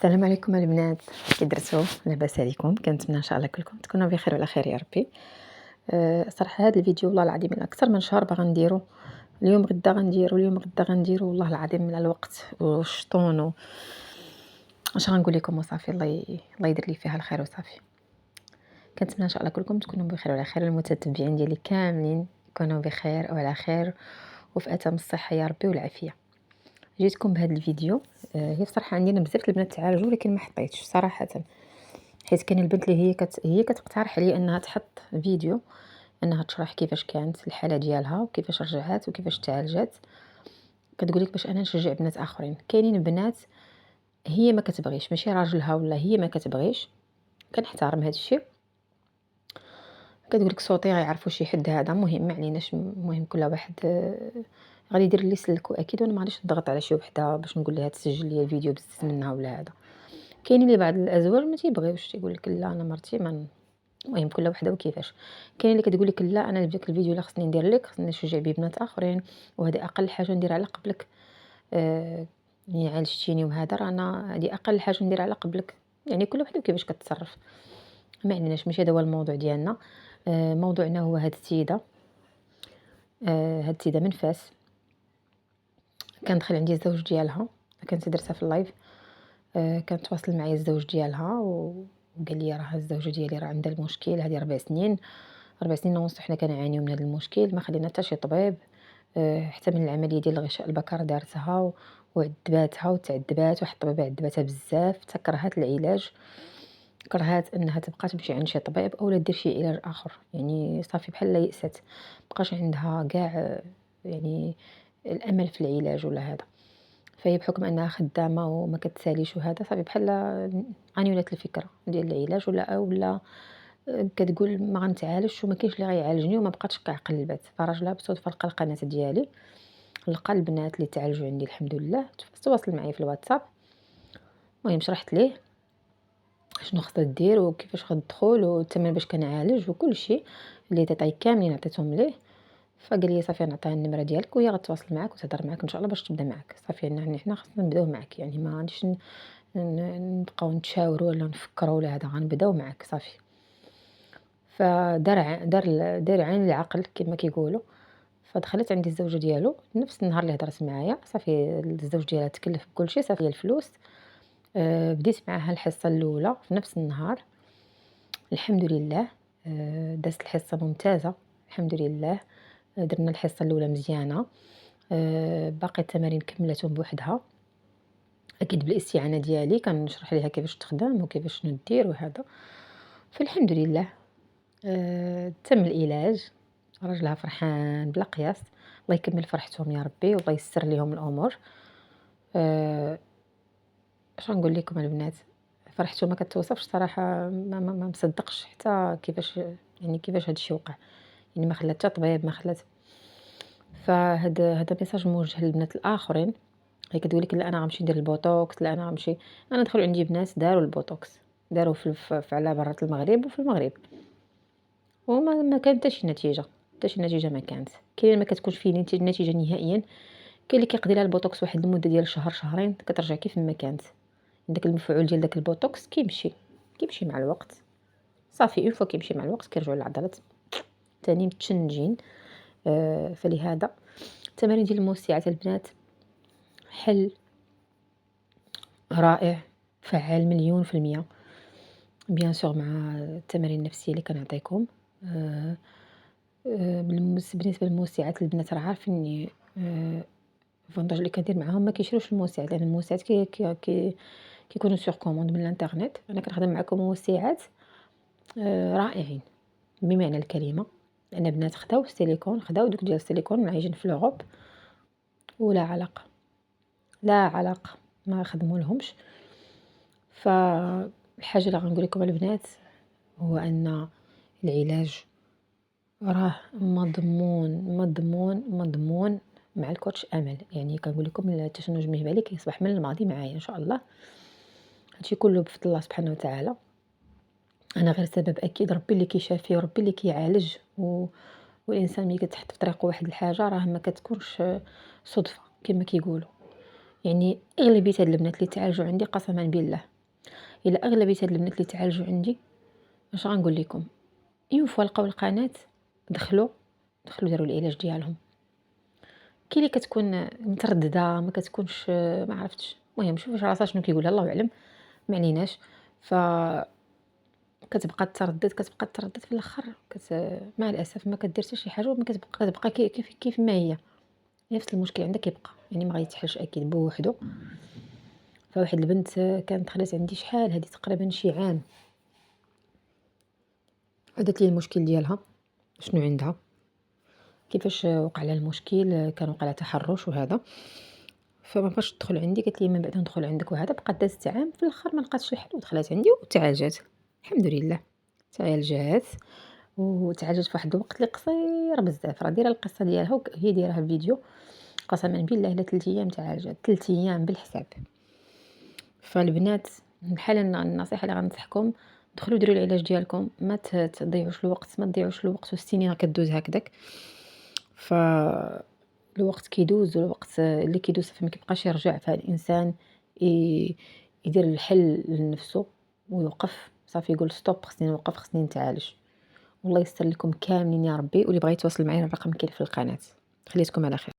السلام عليكم البنات، كي درتو؟ لاباس عليكم؟ كنتمنى ان شاء الله كلكم تكونوا بخير وعلى خير يا ربي. صراحه هذا الفيديو والله العظيم من اكثر من شهر باغا نديرو. اليوم غدا غنديرو، اليوم غدا غنديرو، والله العظيم من الوقت والشطون اش غنقول لكم. وصافي الله يدير لي فيها الخير وصافي. كنتمنى ان شاء الله كلكم تكونوا بخير وعلى خير، المتتبعين ديالي كاملين يكونوا بخير وعلى خير وفي اتم الصحه يا ربي والعافيه. جيتكم بهذا الفيديو. هي بصراحه عندنا بزاف البنات تعالجوا ولكن ما حطيتش صراحه، حيت كان البنت اللي هي كتقترح عليا انها تحط فيديو، انها تشرح كيفاش كانت الحاله ديالها وكيفاش رجعات وكيفاش تعالجات. كتقولك باش انا نشجع بنات اخرين. كاينين بنات هي ما كتبغيش، ماشي راجلها ولا هي ما كتبغيش، كنحترم هذا الشيء. كتقولك صوتي غيعرفوا شي حد هذا مهم، ما عليناش، المهم كل واحد غادي يدير اللي سلكو اكيد. وانا ما غاديش نضغط على شي وحده باش نقول لها تسجل لي فيديو بزز منها ولا هذا. كاينين اللي بعض الازواج ما تيبغيوش، تيقول لك لا انا مرتي ما، المهم كل وحده وكيفاش. كاين اللي كتقول لك لا انا داك الفيديو اللي خصني ندير لك خصني نشجع به بنات اخرين، وهذه اقل حاجه ندير على قبلك. يعني عالجتيني وهذا رانا هذه اقل حاجه ندير على قبلك. يعني كل وحده وكيفاش كتصرف، ما عندناش، ماشي هذا هو الموضوع ديالنا. موضوعنا هو هاد السيده. هاد السيده من فاس، كان دخل عندي الزوج ديالها، كانت درتها في اللايف. كان تواصل معايا الزوج ديالها وقال لي راه الزوجه ديالي راه عندها المشكل هذه 4 سنين، 4 سنين ونص حنا كنعانيو من هذا المشكل، ما خلينا حتى شي طبيب. حتى من العمليه ديال الغشاء البكر دارتها وعذباتها وتعذبات، واحد الطبيبه عذباتها بزاف حتى كرهات العلاج، كرهات انها تبقى تمشي عند شي طبيب اولا دير شي علاج اخر. يعني صافي بحال لا يأست، مبقاش عندها كاع يعني الامل في العلاج ولا هذا. فهي بحكم انها خدامه وما كتساليش وهذا، صافي بحال اني ولات الفكره ديال العلاج ولا كتقول ما غنتعالجش وما كاينش اللي غيعالجني، وما بقاتش كعقلبات. فراجلها بالصدفه لقى القناه ديالي، لقى البنات اللي تعالجوا عندي الحمد لله، تواصل معايا في الواتساب. المهم شرحت ليه شنو خصها دير وكيفاش غتدخل والثمن باش كنعالج وكل شيء، اللي ديتاي كاملين عطيتهم ليه. فقال لي صافي نعطيها النمره ديالك وهي غتواصل معاك وتهضر معاك ان شاء الله باش تبدا معاك. صافي يعني حنا خصنا نبداو معاك، يعني ما غاديش نبقاو نتشاوروا ولا نفكروا ولا هذا، غنبداو معاك صافي. فدار دار عين العقل كما كيقولوا. فدخلت عندي الزوجه ديالو نفس النهار اللي هضرت معايا، صافي الزوج ديالها تكلف بكل شيء، صافي الفلوس. بديت معاها الحصه الاولى في نفس النهار الحمد لله. دازت الحصه ممتازه الحمد لله. درنا الحصه الاولى مزيانه. باقي التمارين كملتهم بوحدها، اكيد بالاستعانه ديالي، كنشرح ليها كيفاش تخدم وكيفاش شنو دير وهذا. فالحمد لله تم العلاج. راجلها فرحان بلا قياس، الله يكمل فرحتهم يا ربي والله يسر ليهم الامور. اش غنقول لكم البنات، فرحته ما كتوصفش صراحه. ما مصدقش حتى كيفاش، يعني كيفاش هذا الشيء وقع. يعني ما خلات حتى طبيب، ما خلات. هذا ميساج موجه للبنات الاخرين. هي كتقول لك لا انا غنمشي ندير البوتوكس، لا انا غنمشي. انا دخلوا عندي بنات داروا البوتوكس، داروا في على برات المغرب وفي المغرب، وما ما كانت حتى شي نتيجه، حتى شي نتيجه ما كانت. كاين ما كتكونش فيه نتيجه نهائيا. كاين اللي كيقضي لها البوتوكس واحد المده ديال شهر شهرين كترجع كيف ما كانت. داك المفعول ديال داك البوتوكس كيمشي مع الوقت. صافي اون فوا كيمشي مع الوقت كيرجعوا العضلات تاني متشنجين. فلهذا التمارين ديال الموسعات البنات حل رائع فعال مليون في المية. بيان سور مع التمارين النفسيه اللي كنعطيكم. بالنسبه للموسعات البنات راه عارفين الفونتاج اللي كندير معاهم ما كيشروش الموسعات، لان الموسعات كيكونوا سور كوموند من الانترنت. انا كنخدم معكم موسعات رائعين بمعنى الكلمه، لان بنات خداو السيليكون، خداو دوك ديال السيليكون معيجين في الغوب ولا علاقه، لا علاقه، ما خدموا لهمش. فالحاجه اللي غنقول لكم البنات هو ان العلاج راه مضمون مضمون مضمون مع الكوتش امل. يعني كنقول لكم التشنج المهبلي كيصبح من الماضي معايا ان شاء الله. هادشي كله بفضل الله سبحانه وتعالى. انا غير سبب اكيد، ربي اللي كيشافي وربي اللي كيعالج. والانسان ملي كتحط في طريقه واحد الحاجه راه ما كتكونش صدفه كما كيقولوا. يعني أغلبية هاد البنات اللي تعالجوا عندي قسما بالله، إلا أغلبية هاد البنات اللي تعالجوا عندي اش غنقول لكم، اون فوا لقاو القناة دخلوا داروا العلاج ديالهم. كاين اللي كتكون متردده ما كتكونش ما عرفتش، المهم شوف راسها شنو كيقولها الله اعلم، ما عليناش. ف كتبقى تردد في الاخر مع الاسف ما كدير حتى شي حاجه، وما كتبقى كيف ما هي نفس المشكل عندك يبقى، يعني ما غيتحلش اكيد بوحدو. فواحد البنت كانت دخلت عندي شحال هذه تقريبا شي عام، عدت لي المشكل ديالها شنو عندها، كيفاش وقع لها المشكل، كان وقع لها تحرش وهذا. فما بغاش تدخل عندي، قالت لي من بعد ندخل عندك وهذا، بقات دازت عام في الاخر ما لقاتش الحل ودخلت عندي وتعالجات الحمد لله. تعالجات وتعالجت في واحد الوقت اللي قصير بزاف، راه دايره القصه ديالها وهي دايرها الفيديو، قسما بالله الا 3 ايام تعالجات، 3 ايام بالحساب. فالبنات بحال النصيحه اللي غنصحكم، دخلوا ديروا العلاج ديالكم، ما تضيعوش الوقت، ما تضيعوش الوقت والسنين كدوز هكذاك. الوقت كيدوز، والوقت اللي كيدوز صافي ما كيبقاش يرجع، فالانسان يدير الحل لنفسه ويوقف صافي، يقول ستوب، خصني نوقف، خصني نتعالج. والله يستر لكم كاملين يا ربي، واللي بغى يتواصل معايا الرقم كاين في القناه. خليتكم على خير.